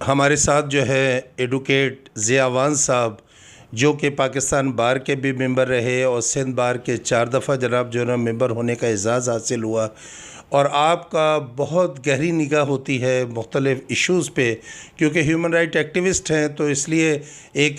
हमारे साथ जो है एडवोकेट ज़ियावान साहब, जो कि पाकिस्तान बार के भी मेंबर रहे और सिंध बार के 4 दफ़ा जनाब जो है ना मेंबर होने का एजाज़ हासिल हुआ। और आपका बहुत गहरी निगाह होती है मुख्तलिफ़ इश्यूज़ पे, क्योंकि ह्यूमन राइट एक्टिविस्ट हैं, तो इसलिए एक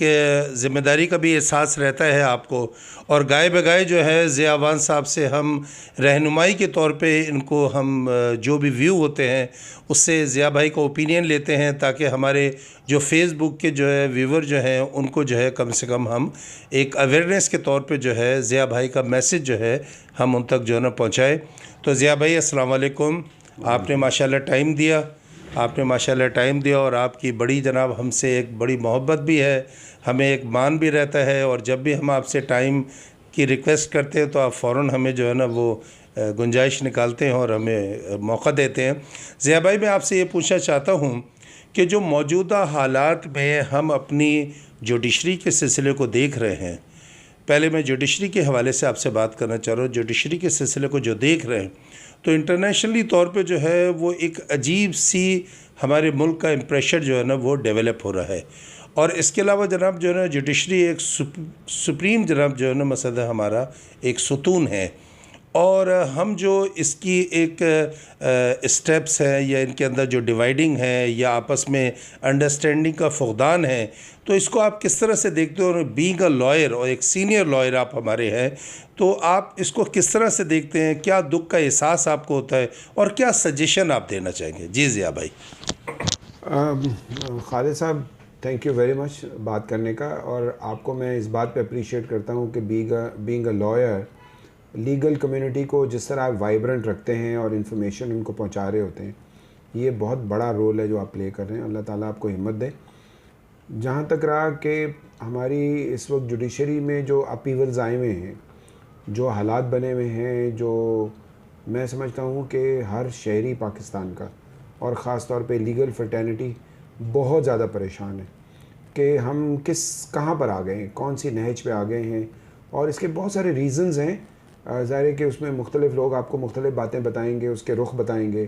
ज़िम्मेदारी का भी एहसास रहता है आपको। और गाए बगाए जो है ज़ियावान साहब से हम रहनुमाई के तौर पे इनको हम जो भी व्यू होते हैं उससे ज़िया भाई का ओपिनियन लेते हैं, ताकि हमारे जो फेसबुक के जो है व्यूवर जो हैं उनको जो है कम से कम हम एक अवेयरनेस के तौर पे जो है ज़िया भाई का मैसेज जो है हम उन तक जो है ना पहुँचाएँ। तो ज़िया भाई अस्सलाम वालेकुम। आपने माशाल्लाह टाइम दिया, और आपकी बड़ी जनाब हमसे एक बड़ी मोहब्बत भी है, हमें एक मान भी रहता है। और जब भी हम आपसे टाइम की रिक्वेस्ट करते हैं तो आप फ़ौरन हमें जो है ना वो गुंजाइश निकालते हैं और हमें मौका देते हैं। ज़िया भाई, मैं आपसे ये पूछना चाहता हूँ कि जो मौजूदा हालात में हम अपनी जुडिशरी के सिलसिले को देख रहे हैं, पहले मैं जुडिशरी के हवाले से आपसे बात करना चाह रहा हूँ। जुडिशरी के सिलसिले को जो देख रहे हैं तो इंटरनेशनली तौर पे जो है वो एक अजीब सी हमारे मुल्क का इम्प्रेशन जो है ना वो डेवलप हो रहा है। और इसके अलावा जनाब जो है ना जुडिशरी एक सुप्रीम जनाब जो है ना मसद हमारा एक सुतून है। और हम जो इसकी एक स्टेप्स हैं या इनके अंदर जो डिवाइडिंग है या आपस में अंडरस्टैंडिंग का फुकदान है, तो इसको आप किस तरह से देखते हो? और बीइंग अ लॉयर और एक सीनियर लॉयर आप हमारे हैं, तो आप इसको किस तरह से देखते हैं? क्या दुख का एहसास आपको होता है और क्या सजेशन आप देना चाहेंगे? जी ज़िया भाई। खालिद साहब, थैंक यू वेरी मच बात करने का। और आपको मैं इस बात पे अप्रिशिएट करता हूँ कि being a lawyer legal community को जिस तरह आप वाइब्रेंट रखते हैं और इन्फॉर्मेशन उनको पहुँचा रहे होते हैं, ये बहुत बड़ा रोल है जो आप प्ले कर रहे हैं। अल्लाह ताला आपको हिम्मत दे। जहाँ तक रहा कि हमारी इस वक्त जुडिशरी में जो अपीवल्स आए हुए हैं, जो हालात बने हुए हैं, जो मैं समझता हूँ कि हर शहरी पाकिस्तान का और ख़ास तौर पे लीगल फ्रेटर्निटी बहुत ज़्यादा परेशान है कि हम कहाँ पर आ गए हैं, कौन सी नहज पे आ गए हैं। और इसके बहुत सारे रीज़न्स हैं। ज़ाहिर है कि उसमें मुख्तलिफ़ लोग आपको मुख्तलिफ़ बातें बताएंगे, उसके रुख बताएंगे।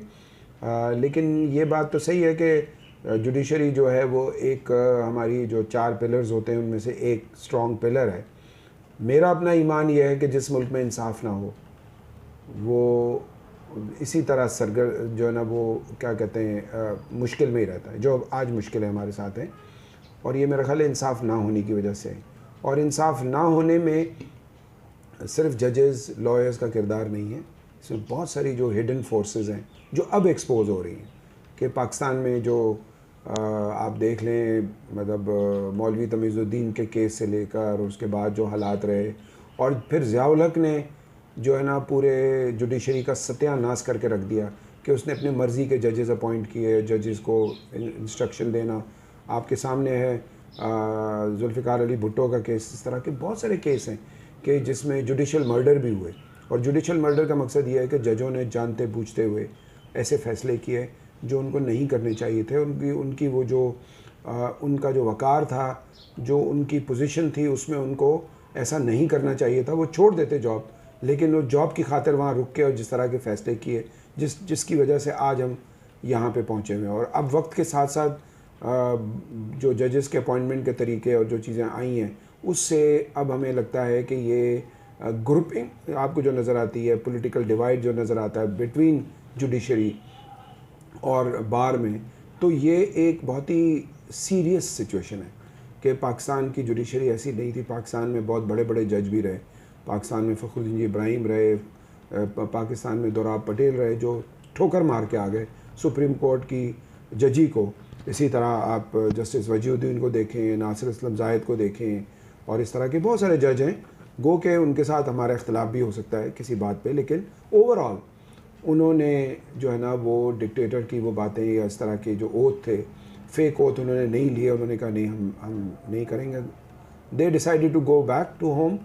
लेकिन ये बात तो सही है कि जुडिशरी जो है वो एक हमारी जो 4 पिलर्स होते हैं उनमें से एक स्ट्रॉन्ग पिलर है। मेरा अपना ईमान ये है कि जिस मुल्क में इंसाफ ना हो वो इसी तरह सरगर जो है ना वो क्या कहते हैं मुश्किल में ही रहता है, जो आज मुश्किल है हमारे साथ है। और ये मेरा ख्याल है इंसाफ ना होने की वजह से है। और इंसाफ ना होने में सिर्फ जजेस लॉयर्स का किरदार नहीं है, इसमें बहुत सारी जो हिडन फोर्सेस हैं जो अब एक्सपोज हो रही हैं कि पाकिस्तान में जो आप देख लें, मतलब मौलवी तमीज़ुद्दीन के केस से लेकर उसके बाद जो हालात रहे, और फिर ज़ियाउल हक ने जो है ना पूरे जुडिशरी का सत्यानाश करके रख दिया कि उसने अपनी मर्ज़ी के जजेस अपॉइंट किए, जजेस को इंस्ट्रक्शन देना। आपके सामने है जुल्फ़िकार अली भुट्टो का केस। इस तरह के बहुत सारे केस हैं कि जिसमें जुडिशल मर्डर भी हुए। और जुडिशल मर्डर का मकसद ये है कि जजों ने जानते बूझते हुए ऐसे फ़ैसले किए जो उनको नहीं करने चाहिए थे। उनकी वो जो उनका जो वक़ार था, जो उनकी पोजीशन थी, उसमें उनको ऐसा नहीं करना चाहिए था। वो छोड़ देते जॉब, लेकिन वो जॉब की खातिर वहाँ रुक के और जिस तरह के फ़ैसले किए जिसकी वजह से आज हम यहाँ पे पहुँचे हुए हैं। और अब वक्त के साथ साथ जो जजेस के अपॉइंटमेंट के तरीके और जो चीज़ें आई हैं, उससे अब हमें लगता है कि ये ग्रुपिंग आपको जो नज़र आती है, पॉलिटिकल डिवाइड जो नज़र आता है बिटवीन जुडिशरी और बार में, तो ये एक बहुत ही सीरियस सिचुएशन है कि पाकिस्तान की जुडिशरी ऐसी नहीं थी। पाकिस्तान में बहुत बड़े बड़े जज भी रहे, पाकिस्तान में फ़खरुद्दीन इब्राहिम रहे, पाकिस्तान में दोराब पटेल रहे, जो ठोकर मार के आ गए सुप्रीम कोर्ट की जजी को। इसी तरह आप जस्टिस वजीउद्दीन को देखें, नासिर असलम ज़ाहिद को देखें, और इस तरह के बहुत सारे जज हैं। गो के उनके साथ हमारा इख्तलाफ भी हो सकता है किसी बात पे, लेकिन ओवरऑल उन्होंने जो है ना वो डिक्टेटर की वो बातें या इस तरह के जो ओथ थे, फेक ओथ उन्होंने नहीं लिए। उन्होंने कहा नहीं, हम नहीं करेंगे। They decided to go back to home,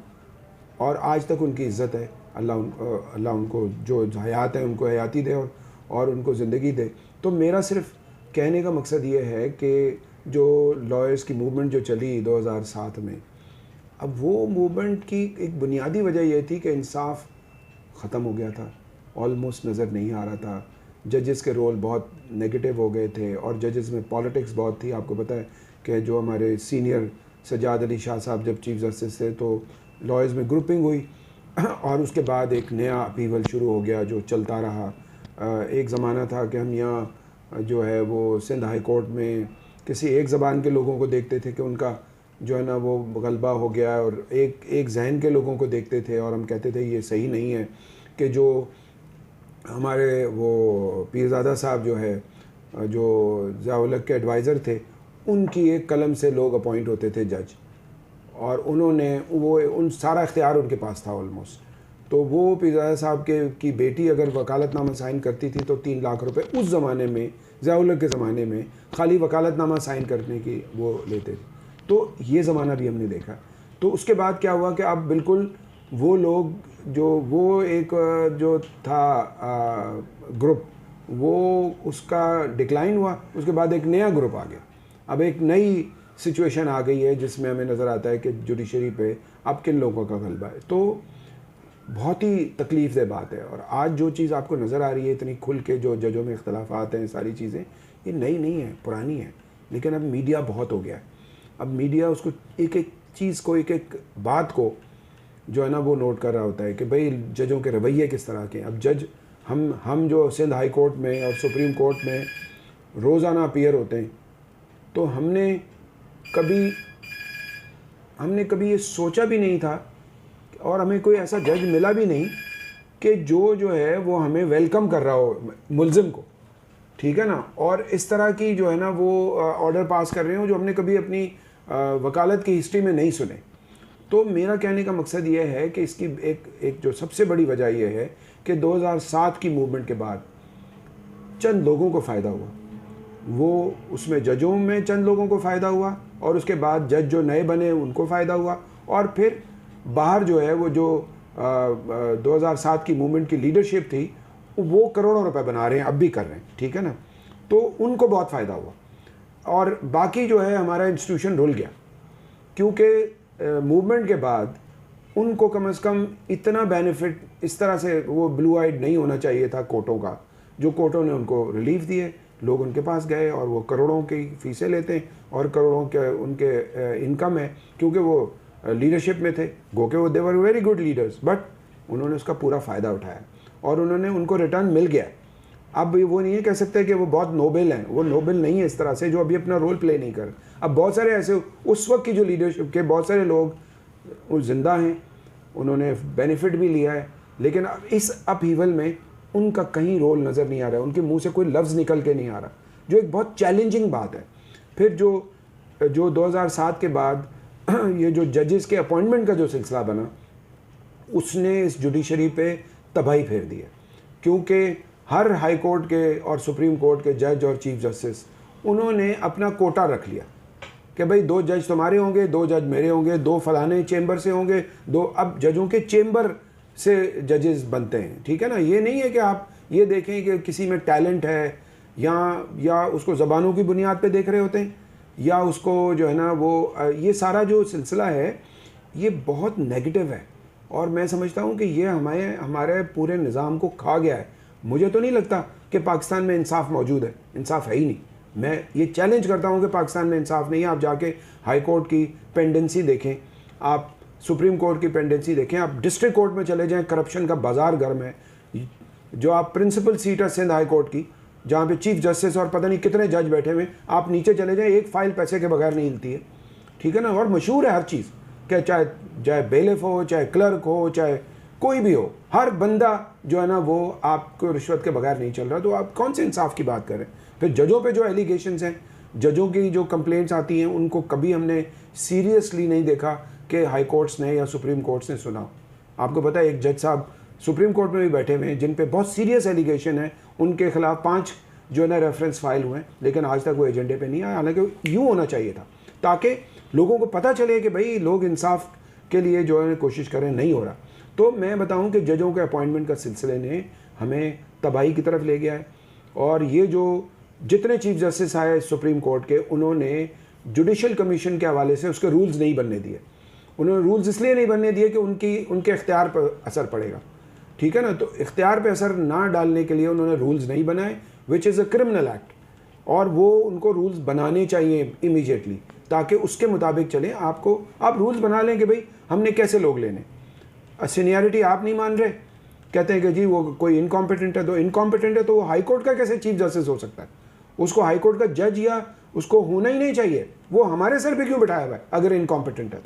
और आज तक उनकी इज़्ज़त है। अल्लाह उनको जो हयात है उनको हयाती दे और उनको ज़िंदगी दे। तो मेरा सिर्फ कहने का मकसद ये है कि जो लॉयर्स की मूवमेंट जो चली 2007 में, अब वो मूवमेंट की एक बुनियादी वजह ये थी कि इंसाफ ख़त्म हो गया था, ऑलमोस्ट नज़र नहीं आ रहा था। जजेस के रोल बहुत नेगेटिव हो गए थे और जजेस में पॉलिटिक्स बहुत थी। आपको पता है कि जो हमारे सीनियर सज्जाद अली शाह साहब जब चीफ जस्टिस थे तो लॉयर्स में ग्रुपिंग हुई और उसके बाद एक नया अपीवल शुरू हो गया जो चलता रहा। एक ज़माना था कि हम यहाँ जो है वो सिंध हाई कोर्ट में किसी एक ज़बान के लोगों को देखते थे कि उनका जो है ना वो गलबा हो गया, और एक जहन के लोगों को देखते थे और हम कहते थे ये सही नहीं है कि जो हमारे वो पीरज़ादा साहब जो है जो ज़िया-उल-हक के एडवाइज़र थे, उनकी एक कलम से लोग अपॉइंट होते थे जज, और उन्होंने वो उन सारा इख्तियार उनके पास था ऑलमोस्ट। तो वो पीरज़ादा साहब की बेटी अगर वकालतनामा साइन करती थी तो 3 लाख रुपए उस ज़माने में, ज़िया-उल-हक के ज़माने में खाली वकालतनामा साइन करने की वो लेते थे। तो ये ज़माना भी हमने देखा। तो उसके बाद क्या हुआ कि अब बिल्कुल वो लोग जो वो एक जो था ग्रुप, वो उसका डिक्लाइन हुआ, उसके बाद एक नया ग्रुप आ गया। अब एक नई सिचुएशन आ गई है जिसमें हमें नज़र आता है कि जुडिशरी पे अब किन लोगों का गलबा है। तो बहुत ही तकलीफ़ दह बात है। और आज जो चीज़ आपको नज़र आ रही है इतनी खुल के, जो जजों में इख्तलाफात हैं, सारी चीज़ें, ये नई नहीं है, पुरानी है। लेकिन अब मीडिया बहुत हो गया है। अब मीडिया उसको एक एक चीज़ को, एक एक बात को जो है ना वो नोट कर रहा होता है कि भाई जजों के रवैये किस तरह के। अब जज हम जो सिंध हाई कोर्ट में और सुप्रीम कोर्ट में रोज़ाना अपीयर होते हैं, तो हमने कभी ये सोचा भी नहीं था, और हमें कोई ऐसा जज मिला भी नहीं कि जो है वो हमें वेलकम कर रहा हो मुल्ज़िम को, ठीक है ना, और इस तरह की जो है ना वो ऑर्डर पास कर रहे हो जो हमने कभी अपनी वकालत की हिस्ट्री में नहीं सुने। तो मेरा कहने का मकसद ये है कि इसकी एक जो सबसे बड़ी वजह यह है कि 2007 की मूवमेंट के बाद चंद लोगों को फ़ायदा हुआ। वो उसमें जजों में चंद लोगों को फ़ायदा हुआ, और उसके बाद जज जो नए बने उनको फ़ायदा हुआ, और फिर बाहर जो है वो जो 2007 की मूवमेंट की लीडरशिप थी वो करोड़ों रुपए बना रहे हैं, अब भी कर रहे हैं, ठीक है ना। तो उनको बहुत फ़ायदा हुआ, और बाकी जो है हमारा इंस्टीट्यूशन रुल गया, क्योंकि मूवमेंट के बाद उनको कम से कम इतना बेनिफिट इस तरह से वो ब्लू आइड नहीं होना चाहिए था कोर्टों का, जो कोर्टों ने उनको रिलीफ दिए, लोग उनके पास गए और वो करोड़ों की फ़ीसें लेते हैं और करोड़ों के उनके इनकम है, क्योंकि वो लीडरशिप में थे, गो के वो दे were very good leaders, but उन्होंने उसका पूरा फ़ायदा उठाया और उनको रिटर्न मिल गया। अब वो नहीं है कह सकते कि वो बहुत नोबेल हैं, वो नोबेल नहीं है इस तरह से, जो अभी अपना रोल प्ले नहीं कर। अब बहुत सारे ऐसे उस वक्त की जो लीडरशिप के बहुत सारे लोग वो ज़िंदा हैं, उन्होंने बेनिफिट भी लिया है, लेकिन इस अपहीवल में उनका कहीं रोल नज़र नहीं आ रहा है, उनके मुंह से कोई लफ्ज़ निकल के नहीं आ रहा, जो एक बहुत चैलेंजिंग बात है। फिर जो 2007 के बाद ये जो जजेस के अपॉइंटमेंट का जो सिलसिला बना, उसने इस जुडिशरी पे तबाही फेर दी है, क्योंकि हर हाई कोर्ट के और सुप्रीम कोर्ट के जज और चीफ जस्टिस उन्होंने अपना कोटा रख लिया कि भाई 2 जज तुम्हारे होंगे, 2 जज मेरे होंगे, 2 फलाने चेंबर से होंगे, 2 अब जजों के चेंबर से जजेस बनते हैं, ठीक है ना। ये नहीं है कि आप ये देखें कि किसी में टैलेंट है या उसको ज़बानों की बुनियाद पे देख रहे होते हैं, या उसको जो है ना वो ये सारा जो सिलसिला है ये बहुत नेगेटिव है, और मैं समझता हूँ कि ये हमारे पूरे निज़ाम को खा गया है। मुझे तो नहीं लगता कि पाकिस्तान में इंसाफ मौजूद है, इंसाफ है ही नहीं। मैं ये चैलेंज करता हूँ कि पाकिस्तान में इंसाफ नहीं है। आप जाके हाई कोर्ट की पेंडेंसी देखें, आप सुप्रीम कोर्ट की पेंडेंसी देखें, आप डिस्ट्रिक्ट कोर्ट में चले जाएं, करप्शन का बाजार गर्म है। जो आप प्रिंसिपल सीट है सिंध हाई कोर्ट की, जहाँ पे चीफ जस्टिस और पता नहीं कितने जज बैठे हुए, आप नीचे चले जाएं, एक फाइल पैसे के बगैर नहीं हिलती है, ठीक है ना। और मशहूर है हर चीज़, क्या चाहे बेलिफ हो, चाहे क्लर्क हो, चाहे कोई भी हो, हर बंदा जो है ना वो आपको रिश्वत के बगैर नहीं चल रहा। तो आप कौन से इंसाफ की बात करें। फिर जजों पे जो एलिगेशंस हैं, जजों की जो कंप्लेंट्स आती हैं, उनको कभी हमने सीरियसली नहीं देखा कि हाई कोर्ट्स ने या सुप्रीम कोर्ट्स ने सुना। आपको पता है एक जज साहब सुप्रीम कोर्ट में भी बैठे हुए हैं जिन पे बहुत सीरियस एलिगेशन है, उनके खिलाफ 5 जो है ना रेफरेंस फाइल हुए हैं, लेकिन आज तक वो एजेंडे पे नहीं आया। हालांकि यूँ होना चाहिए था ताकि लोगों को पता चले कि भाई लोग इंसाफ के लिए जो है कोशिश करें, नहीं हो रहा। तो मैं बताऊं कि जजों के अपॉइंटमेंट का सिलसिले ने हमें तबाही की तरफ ले गया है, और ये जो जितने चीफ जस्टिस आए सुप्रीम कोर्ट के, उन्होंने जुडिशल कमीशन के हवाले से उसके रूल्स नहीं बनने दिए। उन्होंने रूल्स इसलिए नहीं बनने दिए कि उनके इख्तियार पर असर पड़ेगा। ठीक है ना। तो इख्तियार पे असर ना डालने के लिए उन्होंने रूल्स नहीं बनाए, which is a criminal act, और वो उनको रूल्स बनाने चाहिए इमीडिएटली ताकि उसके मुताबिक चलें। आपको आप रूल्स बना लें कि भाई हमने कैसे लोग लेने। सीनियरिटी आप नहीं मान रहे, कहते हैं कि जी वो कोई इनकॉम्पिटेंट है, तो इनकॉम्पिटेंट है तो वो हाई कोर्ट का कैसे चीफ जस्टिस हो सकता है? उसको हाई कोर्ट का जज या उसको होना ही नहीं चाहिए, वो हमारे सर पे क्यों बिठाया हुआ है अगर इनकॉम्पिटेंट है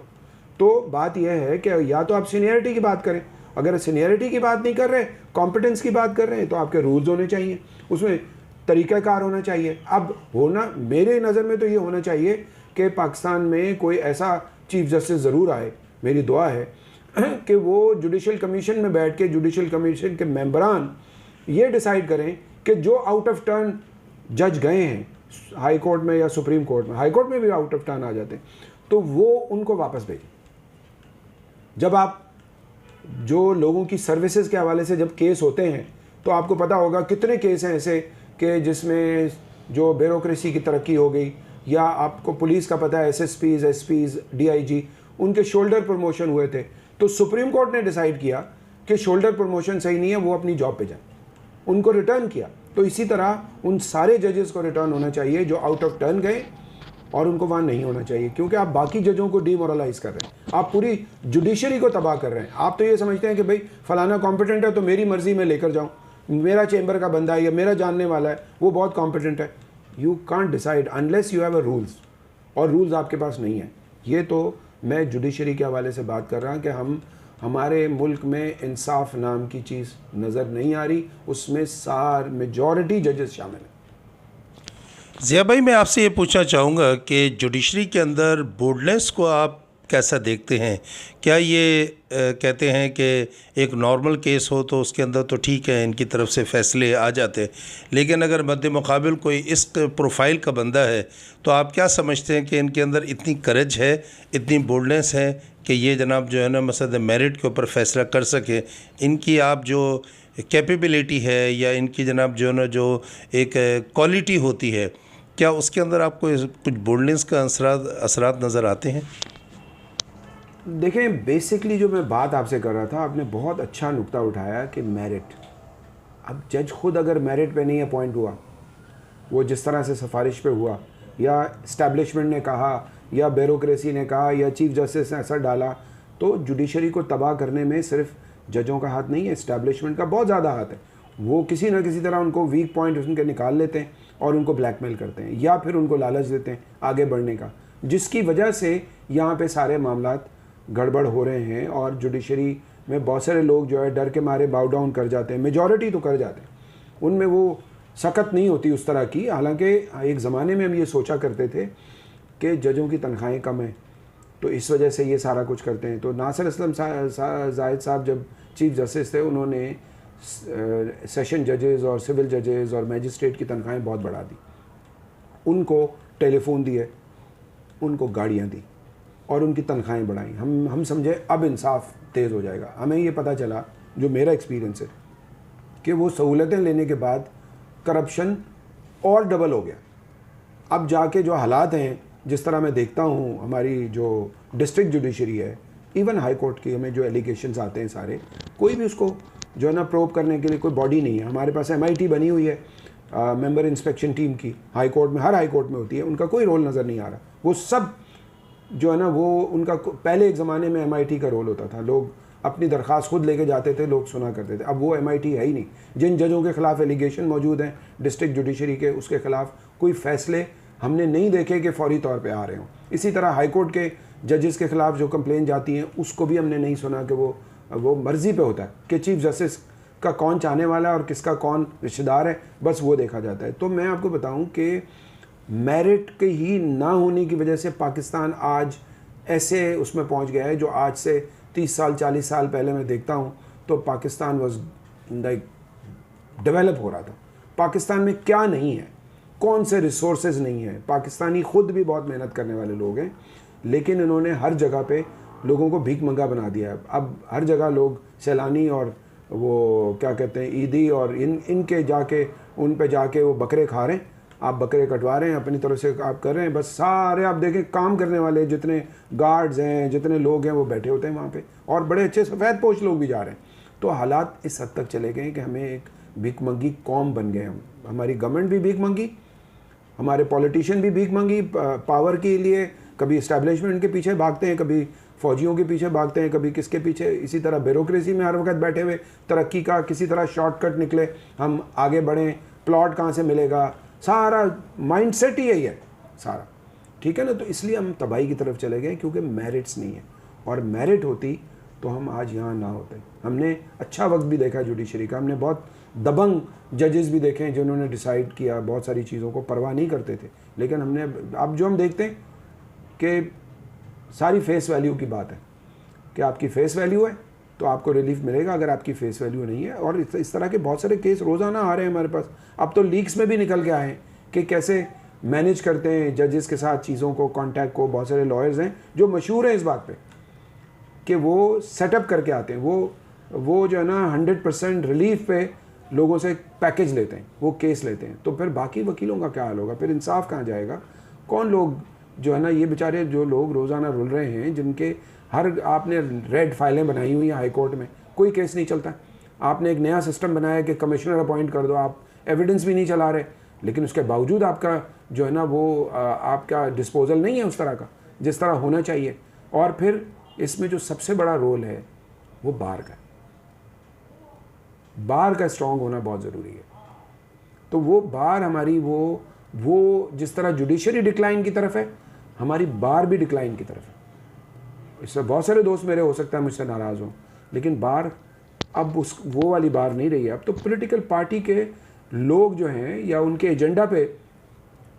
तो बात यह है कि या तो आप सीनियरिटी की बात करें, अगर सीनियरिटी की बात नहीं कर रहे, कॉम्पिटेंस की बात कर रहे हैं, तो आपके रूल्स होने चाहिए, उसमें तरीक़ाकार होना चाहिए। अब होना मेरे नज़र में तो ये होना चाहिए कि पाकिस्तान में कोई ऐसा चीफ जस्टिस ज़रूर आए, मेरी दुआ है कि वो जुडिशल कमीशन में बैठ के जुडिशल कमीशन के मेंबरान ये डिसाइड करें कि जो आउट ऑफ टर्न जज गए हैं हाई कोर्ट में या सुप्रीम कोर्ट में, हाई कोर्ट में भी आउट ऑफ टर्न आ जाते हैं, तो वो उनको वापस भेजें। जब आप जो लोगों की सर्विसेज के हवाले से जब केस होते हैं तो आपको पता होगा कितने केस हैं ऐसे कि जिसमें जो ब्यूरोक्रेसी की तरक्की हो गई, या आपको पुलिस का पता है एसएसपीज, एसपीज, डीआईजी, उनके शोल्डर प्रमोशन हुए थे, तो सुप्रीम कोर्ट ने डिसाइड किया कि शोल्डर प्रमोशन सही नहीं है, वो अपनी जॉब पे जाए, उनको रिटर्न किया। तो इसी तरह उन सारे जजेस को रिटर्न होना चाहिए जो आउट ऑफ टर्न गए, और उनको वहाँ नहीं होना चाहिए, क्योंकि आप बाकी जजों को डीमोरलाइज कर रहे हैं, आप पूरी जुडिशरी को तबाह कर रहे हैं। आप तो ये समझते हैं कि भाई फलाना कॉम्पिटेंट है तो मेरी मर्जी में लेकर जाऊँ, मेरा चेंबर का बंदा है या मेरा जानने वाला है वो बहुत कॉम्पिटेंट है। You can't decide unless you have a rules, और रूल्स आपके पास नहीं है। ये तो मैं जुडिशरी के हवाले से बात कर रहा हूँ कि हमारे मुल्क में इंसाफ नाम की चीज़ नज़र नहीं आ रही, उसमें मेजॉरिटी जजेस शामिल हैं। ज़िया भाई, मैं आपसे ये पूछना चाहूँगा कि जुडिशरी के अंदर बोर्डनेस को आप कैसा देखते हैं? क्या ये कहते हैं कि एक नॉर्मल केस हो तो उसके अंदर तो ठीक है, इनकी तरफ से फ़ैसले आ जाते हैं, लेकिन अगर मद्दे मुकाबिल कोई इस प्रोफाइल का बंदा है तो आप क्या समझते हैं कि इनके अंदर इतनी करेज है, इतनी बोल्डनेस है कि ये जनाब जो है ना मसले मेरिट के ऊपर फ़ैसला कर सके? इनकी आप जो कैपेबिलिटी है या इनकी जनाब जो है ना जो एक क्वालिटी होती है, क्या उसके अंदर आपको कुछ बोल्डनेस का असरात नज़र आते हैं? देखें, बेसिकली जो मैं बात आपसे कर रहा था, आपने बहुत अच्छा नुक्ता उठाया कि मेरिट। अब जज खुद अगर मेरिट पे नहीं अपॉइंट हुआ, वो जिस तरह से सिफारिश पे हुआ, या इस्टेब्लिशमेंट ने कहा, या ब्यूरोक्रेसी ने कहा, या चीफ जस्टिस ने असर डाला, तो जुडिशरी को तबाह करने में सिर्फ जजों का हाथ नहीं है, इस्टेब्लिशमेंट का बहुत ज़्यादा हाथ है। वो किसी न किसी तरह उनको वीक पॉइंट उनके निकाल लेते हैं और उनको ब्लैकमेल करते हैं, या फिर उनको लालच देते हैं आगे बढ़ने का, जिसकी वजह से यहाँ पे सारे मामलात गड़बड़ हो रहे हैं। और जुडिशरी में बहुत सारे लोग जो है डर के मारे बाउ डाउन कर जाते हैं, मेजॉरिटी तो कर जाते हैं, उनमें वो सख्त नहीं होती उस तरह की। हालांकि एक ज़माने में हम ये सोचा करते थे कि जजों की तनख्वाहें कम हैं तो इस वजह से ये सारा कुछ करते हैं। तो नासिर असलम जाहिद साहब जब चीफ जस्टिस थे, उन्होंने सेशन जजेस और सिविल जजेस और मैजिस्ट्रेट की तनख्वाहें बहुत बढ़ा दी, उनको टेलीफोन दिए, उनको गाड़ियाँ दी और उनकी तनख्वाहें बढ़ाई। हम समझे अब इंसाफ तेज़ हो जाएगा। हमें ये पता चला, जो मेरा एक्सपीरियंस है, कि वो सहूलतें लेने के बाद करप्शन और डबल हो गया। अब जाके जो हालात हैं, जिस तरह मैं देखता हूँ हमारी जो डिस्ट्रिक्ट जुडिशरी है, इवन हाई कोर्ट की, हमें जो एलिगेशंस आते हैं सारे, कोई भी उसको जो है ना प्रोब करने के लिए कोई बॉडी नहीं है। हमारे पास MIT बनी हुई है, मेंबर इंस्पेक्शन टीम की, हाई कोर्ट में, हर हाई कोर्ट में होती है, उनका कोई रोल नज़र नहीं आ रहा। वो सब जो है ना, वो उनका पहले एक ज़माने में MIT का रोल होता था, लोग अपनी दरख्वास्त खुद लेके जाते थे, लोग सुना करते थे। अब वो MIT है ही नहीं। जिन जजों के ख़िलाफ़ एलिगेशन मौजूद हैं डिस्ट्रिक्ट जुडिशरी के, उसके ख़िलाफ़ कोई फ़ैसले हमने नहीं देखे कि फौरी तौर पे आ रहे हों। इसी तरह हाई कोर्ट के जजेस के ख़िलाफ़ जो कंप्लेन जाती हैं, उसको भी हमने नहीं सुना कि वो मर्ज़ी पे होता है कि चीफ जस्टिस का कौन चाहने वाला है और किसका कौन रिश्तेदार है, बस वो देखा जाता है। तो मैं आपको बताऊँ कि मेरिट के ही ना होने की वजह से पाकिस्तान आज ऐसे उसमें पहुंच गया है, जो आज से 30 साल 40 साल पहले मैं देखता हूं तो पाकिस्तान वाज लाइक डेवलप हो रहा था। पाकिस्तान में क्या नहीं है, कौन से रिसोर्सेज नहीं है। पाकिस्तानी खुद भी बहुत मेहनत करने वाले लोग हैं, लेकिन इन्होंने हर जगह पे लोगों को भीख मंगा बना दिया है। अब हर जगह लोग सैलानी और वो क्या कहते हैं ईदी और इनके जाके उन पे जाके वो बकरे खा रहे हैं। आप बकरे कटवा रहे हैं, अपनी तरफ से आप कर रहे हैं, बस सारे आप देखें काम करने वाले जितने गार्ड्स हैं, जितने लोग हैं, वो बैठे होते हैं वहाँ पे, और बड़े अच्छे सफ़ेद पोश लोग भी जा रहे हैं। तो हालात इस हद तक चले गए कि हमें एक भीखमंगी कौम बन गए हम। हमारी गवर्नमेंट भी भीखमंगी, हमारे पॉलिटिशियन भी भीखमंगी पावर के लिए, कभी इस्टेब्लिशमेंट के पीछे भागते हैं, कभी फौजियों के पीछे भागते हैं, कभी किसके पीछे, इसी तरह ब्यूरोक्रेसी में हर वक्त बैठे हुए, तरक्की का किसी तरह शॉर्टकट निकले, हम आगे बढ़ें, प्लॉट कहाँ से मिलेगा, सारा माइंडसेट ही यही है सारा, ठीक है ना। तो इसलिए हम तबाही की तरफ चले गए क्योंकि मेरिट्स नहीं है, और मेरिट होती तो हम आज यहाँ ना होते। हमने अच्छा वक्त भी देखा जुडिशरी का, हमने बहुत दबंग जजेस भी देखे हैं जिन्होंने डिसाइड किया बहुत सारी चीज़ों को, परवाह नहीं करते थे। लेकिन हमने अब जो हम देखते हैं कि सारी फेस वैल्यू की बात है कि आपकी फेस वैल्यू है तो आपको रिलीफ मिलेगा, अगर आपकी फेस वैल्यू नहीं है। और इस तरह के बहुत सारे केस रोज़ाना आ रहे हैं हमारे पास, अब तो लीक्स में भी निकल के आए हैं कि कैसे मैनेज करते हैं जजेस के साथ चीज़ों को, कॉन्टैक्ट को। बहुत सारे लॉयर्स हैं जो मशहूर हैं इस बात पे कि वो सेटअप करके आते हैं, वो जो है ना 100% रिलीफ पे लोगों से पैकेज लेते हैं, वो केस लेते हैं। तो फिर बाकी वकीलों का क्या हाल होगा, फिर इंसाफ कहाँ जाएगा? कौन लोग जो है ना, ये बेचारे जो लोग रोज़ाना रुल रहे हैं, जिनके हर आपने रेड फाइलें बनाई हुई हैं हाई कोर्ट में, कोई केस नहीं चलता। आपने एक नया सिस्टम बनाया कि कमिश्नर अपॉइंट कर दो, आप एविडेंस भी नहीं चला रहे, लेकिन उसके बावजूद आपका जो है ना वो आपका डिस्पोजल नहीं है उस तरह का जिस तरह होना चाहिए। और फिर इसमें जो सबसे बड़ा रोल है वो बार का, बार का स्ट्रॉन्ग होना बहुत ज़रूरी है। तो वो बार हमारी वो जिस तरह जुडिशरी डिक्लाइन की तरफ है, हमारी बार भी डिक्लाइन की तरफ है। इससे बहुत सारे दोस्त मेरे हो सकता है मुझसे नाराज़ हों, लेकिन बार अब वो वाली बार नहीं रही है। अब तो पॉलिटिकल पार्टी के लोग जो हैं या उनके एजेंडा पे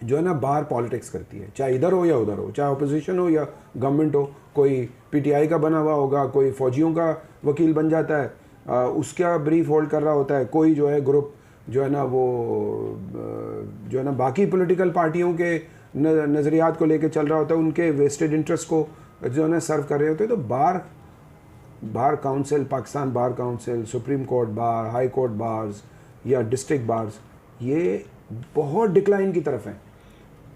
जो है ना बार पॉलिटिक्स करती है, चाहे इधर हो या उधर हो, चाहे अपोजिशन हो या गवर्नमेंट हो। कोई पीटीआई का बना हुआ होगा, कोई फौजियों का वकील बन जाता है, उसका ब्रीफ होल्ड कर रहा होता है, कोई जो है ग्रुप जो है ना वो जो है ना बाकी पॉलिटिकल पार्टियों के नज़रियात को लेके चल रहा होता है, उनके वेस्टेड इंटरेस्ट को जो है ना सर्व कर रहे होते हैं। तो bar council, Pakistan bar council, supreme court bar, high court bars या डिस्ट्रिक्ट बार्स, ये बहुत डिक्लाइन की तरफ है।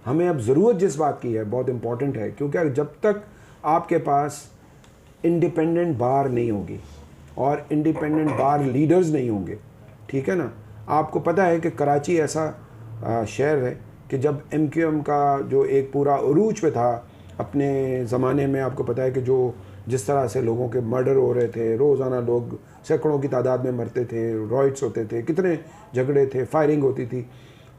हमें अब ज़रूरत जिस बात की है बहुत इम्पॉर्टेंट है, क्योंकि जब तक आपके पास इंडिपेंडेंट बार नहीं होगी और इंडिपेंडेंट बार लीडर्स नहीं होंगे, ठीक है ना। आपको पता है कि कराची ऐसा शहर है कि जब MQM का जो एक पूरा उरूज पे था अपने ज़माने में, आपको पता है कि जो जिस तरह से लोगों के मर्डर हो रहे थे, रोज़ाना लोग सैकड़ों की तादाद में मरते थे, रॉयट्स होते थे, कितने झगड़े थे, फायरिंग होती थी।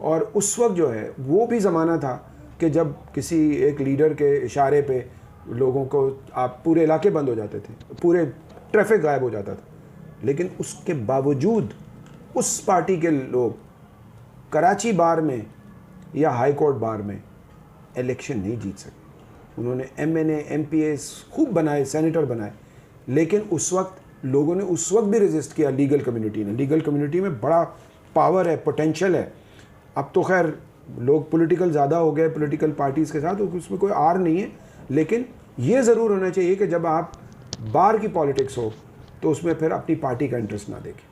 और उस वक्त जो है वो भी ज़माना था कि जब किसी एक लीडर के इशारे पे लोगों को आप पूरे इलाके बंद हो जाते थे, पूरे ट्रैफिक गायब हो जाता था। लेकिन उसके बावजूद उस पार्टी के लोग कराची बार में या हाई कोर्ट बार में इलेक्शन नहीं जीत सके। उन्होंने MNA MPAs खूब बनाए, सेनेटर बनाए, लेकिन उस वक्त लोगों ने उस वक्त भी रेजिस्ट किया। लीगल कम्युनिटी ने, लीगल कम्युनिटी में बड़ा पावर है, पोटेंशियल है। अब तो खैर लोग पॉलिटिकल ज़्यादा हो गए पॉलिटिकल पार्टीज़ के साथ, उसमें कोई आर नहीं है। लेकिन ये ज़रूर होना चाहिए कि जब आप बार की पॉलिटिक्स हो तो उसमें फिर अपनी पार्टी का इंटरेस्ट ना देखें,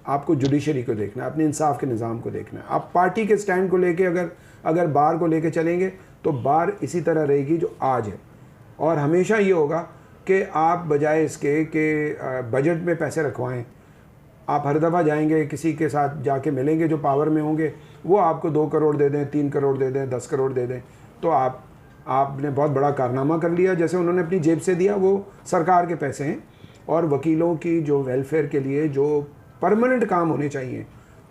आपको जुडिशरी को देखना है, अपने इंसाफ के निज़ाम को देखना है। आप पार्टी के स्टैंड को लेके अगर बार को लेके चलेंगे तो बार इसी तरह रहेगी जो आज है। और हमेशा ये होगा कि आप बजाय इसके कि बजट में पैसे रखवाएं, आप हर दफ़ा जाएंगे किसी के साथ जाके मिलेंगे जो पावर में होंगे, वो आपको 2 करोड़ दे दें, 3 करोड़ दे दें, 10 करोड़ दे दें, तो आपने बहुत बड़ा कारनामा कर लिया। जैसे उन्होंने अपनी जेब से दिया, वो सरकार के पैसे हैं। और वकीलों की जो वेलफेयर के लिए जो परमानेंट काम होने चाहिए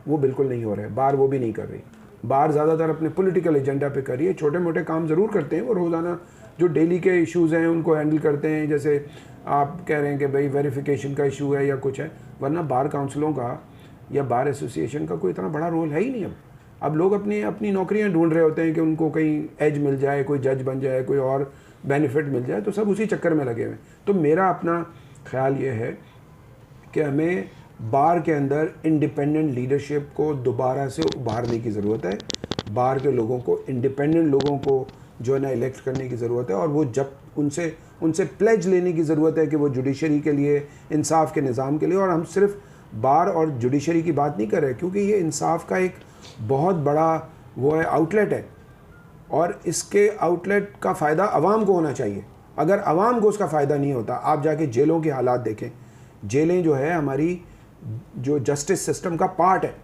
वो बिल्कुल नहीं हो रहे, बार वो भी नहीं कर रही। बार ज़्यादातर अपने पॉलिटिकल एजेंडा पे कर रही है। छोटे मोटे काम ज़रूर करते हैं, वो रोज़ाना जो डेली के इश्यूज़ हैं उनको हैंडल करते हैं। जैसे आप कह रहे हैं कि भाई वेरिफिकेशन का इशू है या कुछ है, वरना बार काउंसिलों का या बार एसोसिएशन का कोई इतना बड़ा रोल है ही नहीं। अब लोग अपनी नौकरियां ढूंढ रहे होते हैं कि उनको कहीं एज मिल जाए, कोई जज बन जाए, कोई और बेनिफिट मिल जाए, तो सब उसी चक्कर में लगे हुए। तो मेरा अपना ख्याल ये है कि हमें बार के अंदर इंडिपेंडेंट लीडरशिप को दोबारा से उभारने की ज़रूरत है। बार के लोगों को, इंडिपेंडेंट लोगों को जो है ना इलेक्ट करने की ज़रूरत है। और वो जब उनसे प्लेज लेने की ज़रूरत है कि वो जुडिशरी के लिए, इंसाफ के निज़ाम के लिए। और हम सिर्फ बार और जुडिशरी की बात नहीं कर रहे, क्योंकि ये इंसाफ का एक बहुत बड़ा वो है, आउटलेट है। और इसके आउटलेट का फ़ायदा आवाम को होना चाहिए। अगर आवाम को उसका फ़ायदा नहीं होता, आप जाके जेलों के हालात देखें, जेलें जो है हमारी जो जस्टिस सिस्टम का पार्ट है।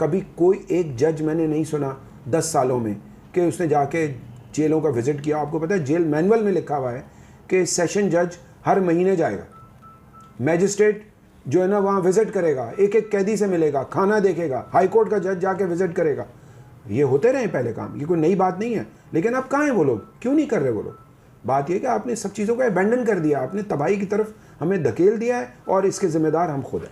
कभी कोई एक जज मैंने नहीं सुना 10 सालों में कि उसने जाके जेलों का विज़िट किया। आपको पता है जेल मैनुअल में लिखा हुआ है कि सेशन जज हर महीने जाएगा, मैजिस्ट्रेट जो है ना वहाँ विज़िट करेगा, एक एक कैदी से मिलेगा, खाना देखेगा, हाई कोर्ट का जज जाके विज़िट करेगा। ये होते रहे पहले काम, ये कोई नई बात नहीं है। लेकिन अब कहाँ हैं वो लोग, क्यों नहीं कर रहे वो लोग? बात ये कि आपने सब चीज़ों को अबैंडन कर दिया, आपने तबाही की तरफ हमें धकेल दिया है और इसके ज़िम्मेदार हम खुद हैं।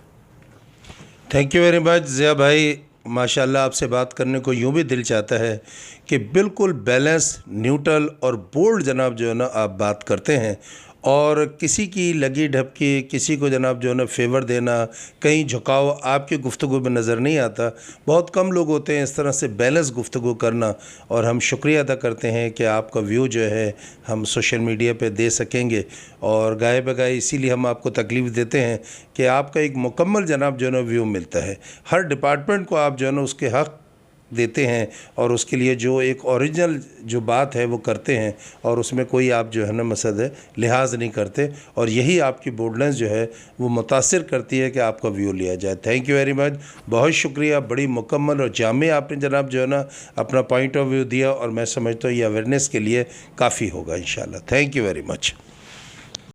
Thank you very much Zia भाई। माशाल्लाह आपसे बात करने को यूँ भी दिल चाहता है कि बिल्कुल बैलेंस, न्यूट्रल और बोल्ड जनाब जो है ना आप बात करते हैं, और किसी की लगी ढपकी, किसी को जनाब जो है ना फेवर देना, कहीं झुकाव आपकी गुफ्तगू में नज़र नहीं आता। बहुत कम लोग होते हैं इस तरह से बैलेंस गुफ्तगू करना, और हम शुक्रिया अदा करते हैं कि आपका व्यू जो है हम सोशल मीडिया पे दे सकेंगे। और गाए बगाए इसीलिए हम आपको तकलीफ़ देते हैं कि आपका एक मुकम्मल जनाब जो है ना व्यू मिलता है। हर डिपार्टमेंट को आप जो है ना उसके हक़ देते हैं, और उसके लिए जो एक ओरिजिनल जो बात है वो करते हैं, और उसमें कोई आप जो है ना मसद है लिहाज नहीं करते, और यही आपकी बोल्डनेस जो है वो मुतासिर करती है कि आपका व्यू लिया जाए। थैंक यू वेरी मच, बहुत शुक्रिया। बड़ी मुकम्मल और जामे आपने जनाब जो है ना अपना पॉइंट ऑफ व्यू दिया, और मैं समझता हूँ ये अवेयरनेस के लिए काफ़ी होगा इंशाल्लाह। Thank you very much.